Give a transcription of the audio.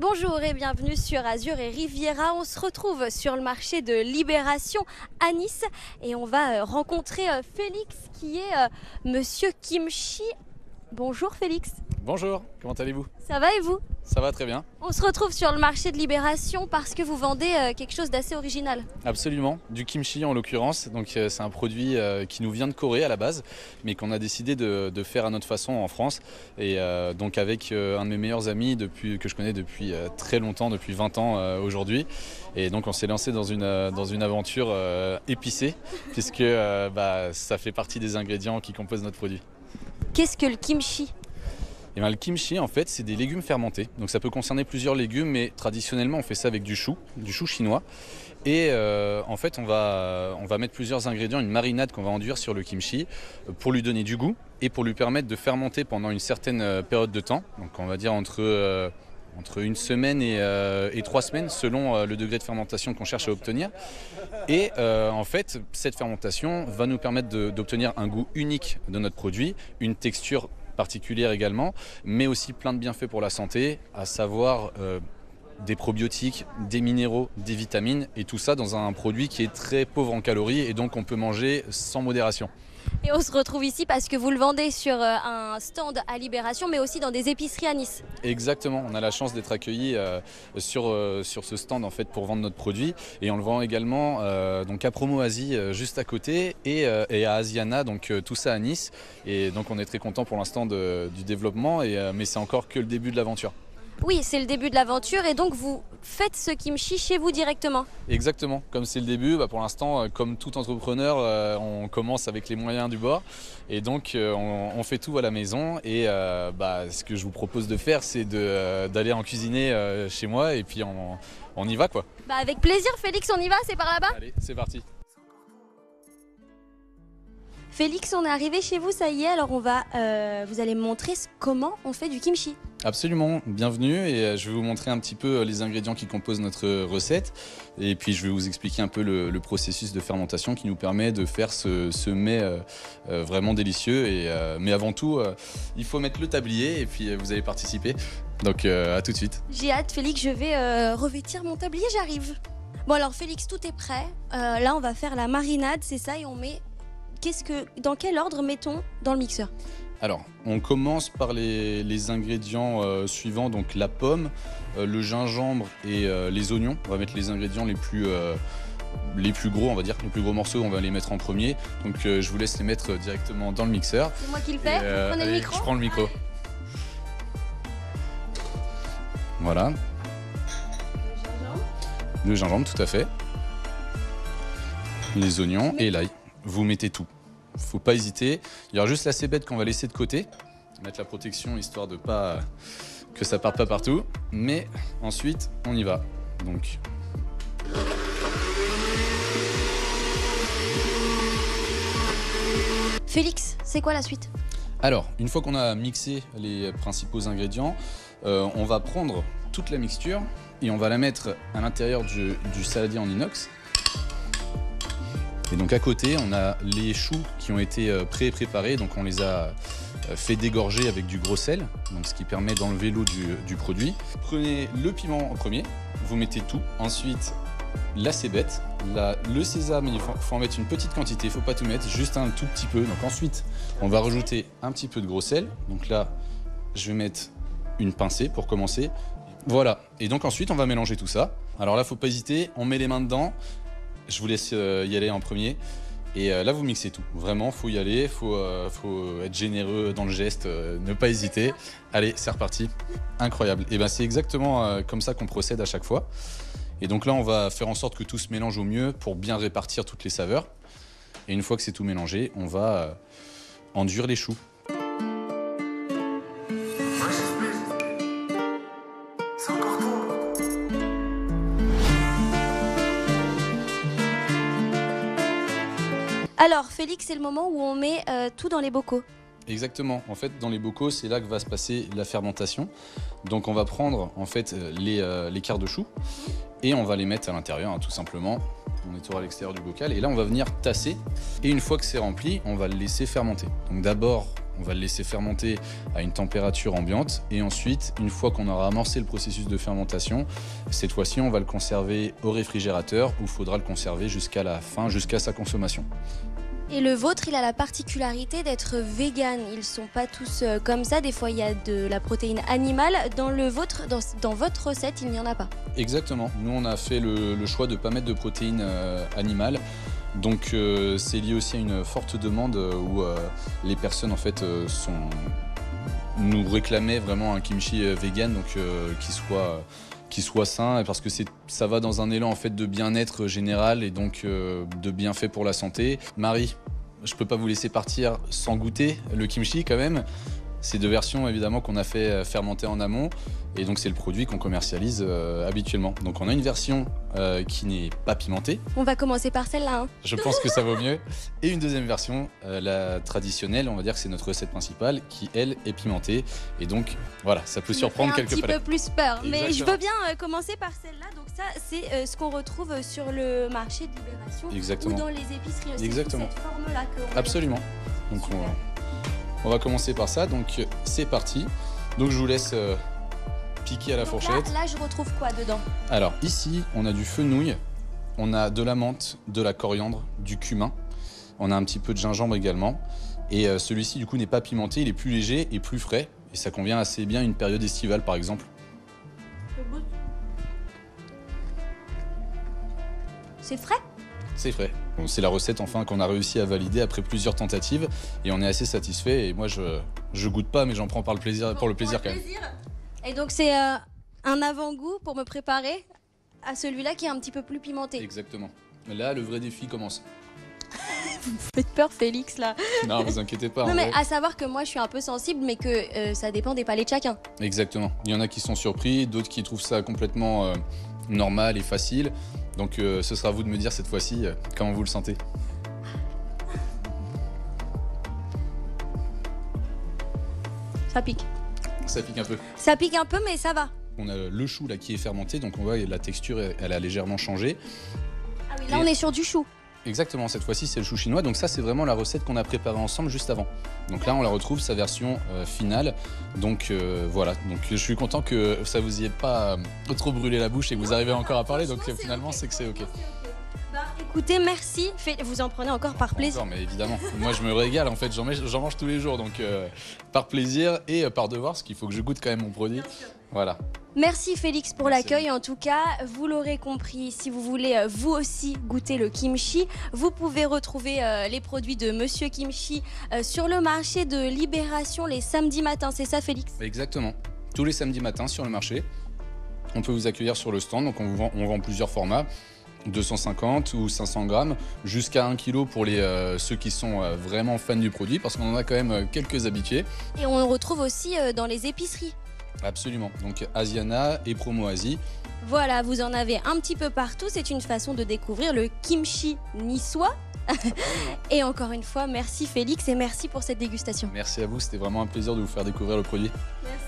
Bonjour et bienvenue sur Azur et Riviera. On se retrouve sur le marché de Libération à Nice et on va rencontrer Félix qui est Monsieur Kimchi. Bonjour Félix. Bonjour, comment allez-vous? Ça va et vous? Ça va très bien. On se retrouve sur le marché de Libération parce que vous vendez quelque chose d'assez original. Absolument, du kimchi en l'occurrence. Donc c'est un produit qui nous vient de Corée à la base, mais qu'on a décidé de faire à notre façon en France. Et donc avec un de mes meilleurs amis que je connais depuis très longtemps, depuis 20 ans aujourd'hui. Et donc on s'est lancé dans une aventure épicée, puisque ça fait partie des ingrédients qui composent notre produit. Qu'est-ce que le kimchi? Et bien, le kimchi, en fait, c'est des légumes fermentés. Donc ça peut concerner plusieurs légumes, mais traditionnellement, on fait ça avec du chou chinois. Et en fait, on va mettre plusieurs ingrédients, une marinade qu'on va enduire sur le kimchi pour lui donner du goût et pour lui permettre de fermenter pendant une certaine période de temps. Donc on va dire entre une semaine et 3 semaines, selon le degré de fermentation qu'on cherche à obtenir. Et en fait, cette fermentation va nous permettre d'obtenir un goût unique de notre produit, une texture particulière également, mais aussi plein de bienfaits pour la santé, à savoir des probiotiques, des minéraux, des vitamines, et tout ça dans un produit qui est très pauvre en calories et donc on peut manger sans modération. Et on se retrouve ici parce que vous le vendez sur un stand à Libération, mais aussi dans des épiceries à Nice. Exactement, on a la chance d'être accueillis sur ce stand en fait pour vendre notre produit, et on le vend également donc à Promo Asie juste à côté et à Asiana, donc tout ça à Nice. Et donc on est très content pour l'instant du développement, mais c'est encore que le début de l'aventure. Oui, c'est le début de l'aventure et donc vous faites ce kimchi chez vous directement. Exactement, comme c'est le début, pour l'instant, comme tout entrepreneur, on commence avec les moyens du bord et donc on fait tout à la maison. Et ce que je vous propose de faire, c'est d'aller en cuisiner chez moi et puis on y va quoi. Avec plaisir Félix, on y va, c'est par là-bas? Allez, c'est parti. Félix, on est arrivé chez vous, ça y est, alors vous allez me montrer comment on fait du kimchi. Absolument, bienvenue, et je vais vous montrer un petit peu les ingrédients qui composent notre recette et puis je vais vous expliquer un peu le processus de fermentation qui nous permet de faire ce mets vraiment délicieux. Mais avant tout, il faut mettre le tablier et puis vous allez participer, donc à tout de suite. J'ai hâte Félix, je vais revêtir mon tablier, j'arrive. Bon alors Félix, tout est prêt, là on va faire la marinade, c'est ça, et on met... Dans quel ordre mettons dans le mixeur? Alors, on commence par les ingrédients suivants, donc la pomme, le gingembre et les oignons. On va mettre les ingrédients les plus gros, on va dire, les plus gros morceaux, on va les mettre en premier. Donc je vous laisse les mettre directement dans le mixeur. C'est moi qui le fais, vous prenez le micro? Je prends le micro. Voilà. Le gingembre, tout à fait. Les oignons et l'ail. Vous mettez tout. Faut pas hésiter. Il y aura juste la cébette qu'on va laisser de côté. Mettre la protection histoire de pas que ça parte pas partout. Mais ensuite, on y va. Donc. Félix, c'est quoi la suite? Alors, une fois qu'on a mixé les principaux ingrédients, on va prendre toute la mixture et on va la mettre à l'intérieur du saladier en inox. Et donc à côté, on a les choux qui ont été pré-préparés, donc on les a fait dégorger avec du gros sel, donc ce qui permet d'enlever l'eau du produit. Prenez le piment en premier, vous mettez tout, ensuite la cébette, le sésame, il faut en mettre une petite quantité, il ne faut pas tout mettre, juste un tout petit peu. Donc ensuite, on va rajouter un petit peu de gros sel, donc là, je vais mettre une pincée pour commencer. Voilà, et donc ensuite, on va mélanger tout ça. Alors là, il ne faut pas hésiter, on met les mains dedans. Je vous laisse y aller en premier. Et là, vous mixez tout. Vraiment, faut y aller, faut être généreux dans le geste, ne pas hésiter. Allez, c'est reparti. Incroyable. Et c'est exactement comme ça qu'on procède à chaque fois. Et donc là, on va faire en sorte que tout se mélange au mieux pour bien répartir toutes les saveurs. Et une fois que c'est tout mélangé, on va enduire les choux. Alors Félix, c'est le moment où on met tout dans les bocaux. Exactement. En fait, dans les bocaux, c'est là que va se passer la fermentation. Donc on va prendre en fait les quarts de chou et on va les mettre à l'intérieur, tout simplement. On nettoie à l'extérieur du bocal et là on va venir tasser. Et une fois que c'est rempli, on va le laisser fermenter. Donc d'abord, on va le laisser fermenter à une température ambiante. Et ensuite, une fois qu'on aura amorcé le processus de fermentation, cette fois-ci, on va le conserver au réfrigérateur où il faudra le conserver jusqu'à la fin, jusqu'à sa consommation. Et le vôtre, il a la particularité d'être vegan. Ils sont pas tous comme ça. Des fois, il y a de la protéine animale. Dans le vôtre, dans votre recette, il n'y en a pas. Exactement. Nous, on a fait le choix de ne pas mettre de protéines animales. Donc, c'est lié aussi à une forte demande où les personnes, en fait, nous réclamaient vraiment un kimchi vegan, donc qui soit sain, parce que ça va dans un élan en fait de bien-être général et donc de bienfaits pour la santé. Marie, je peux pas vous laisser partir sans goûter le kimchi quand même. C'est 2 versions évidemment qu'on a fait fermenter en amont et donc c'est le produit qu'on commercialise habituellement. Donc on a une version qui n'est pas pimentée. On va commencer par celle-là. Hein. Je pense que ça vaut mieux. Et une deuxième version, la traditionnelle, on va dire que c'est notre recette principale qui elle est pimentée. Et donc voilà, ça peut surprendre quelques palais. Un petit peu plus peur. Exactement. Mais je veux bien commencer par celle-là. Donc ça, c'est ce qu'on retrouve sur le marché de Libération. Exactement. Ou dans les épiceries. Exactement. C'est cette forme-là que absolument. Donc on va commencer par ça, donc c'est parti. Donc je vous laisse piquer à la fourchette. Là, je retrouve quoi dedans? Alors ici, on a du fenouil, on a de la menthe, de la coriandre, du cumin. On a un petit peu de gingembre également. Et celui-ci, du coup, n'est pas pimenté, il est plus léger et plus frais. Et ça convient assez bien à une période estivale, par exemple. C'est frais? C'est frais. Bon, c'est la recette enfin qu'on a réussi à valider après plusieurs tentatives et on est assez satisfait. Et moi, je goûte pas, mais j'en prends pour le plaisir quand même. Et donc c'est un avant-goût pour me préparer à celui-là qui est un petit peu plus pimenté. Exactement. Là, le vrai défi commence. Vous me faites peur, Félix, là. Non, vous inquiétez pas. Non, mais à savoir que moi, je suis un peu sensible, mais que ça dépend des palais de chacun. Exactement. Il y en a qui sont surpris, d'autres qui trouvent ça complètement normal et facile. Donc ce sera à vous de me dire cette fois-ci comment vous le sentez. Ça pique. Ça pique un peu. Ça pique un peu, mais ça va. On a le chou là qui est fermenté, donc on voit la texture, elle a légèrement changé. Ah oui, là on est sur du chou. Exactement, cette fois-ci c'est le chou chinois, donc ça c'est vraiment la recette qu'on a préparée ensemble juste avant. Donc là on la retrouve, sa version finale, donc voilà, donc je suis content que ça vous y ait pas trop brûlé la bouche et que vous arrivez encore à parler, donc finalement c'est que c'est ok. Bah, écoutez, merci, vous en prenez encore par plaisir. Encore, mais évidemment, moi je me régale en fait, j'en mange tous les jours, donc par plaisir et par devoir, parce qu'il faut que je goûte quand même mon produit. Voilà. Merci Félix pour l'accueil en tout cas. Vous l'aurez compris, si vous voulez vous aussi goûter le kimchi, vous pouvez retrouver les produits de Monsieur Kimchi sur le marché de Libération les samedis matins. C'est ça Félix? Exactement. Tous les samedis matins sur le marché. On peut vous accueillir sur le stand, donc on vend plusieurs formats. 250 ou 500 grammes, jusqu'à 1 kg pour ceux qui sont vraiment fans du produit, parce qu'on en a quand même quelques habitués. Et on le retrouve aussi dans les épiceries. Absolument, donc Asiana et Promo Asie. Voilà, vous en avez un petit peu partout, c'est une façon de découvrir le kimchi niçois. Et encore une fois, merci Félix et merci pour cette dégustation. Merci à vous, c'était vraiment un plaisir de vous faire découvrir le produit. Merci.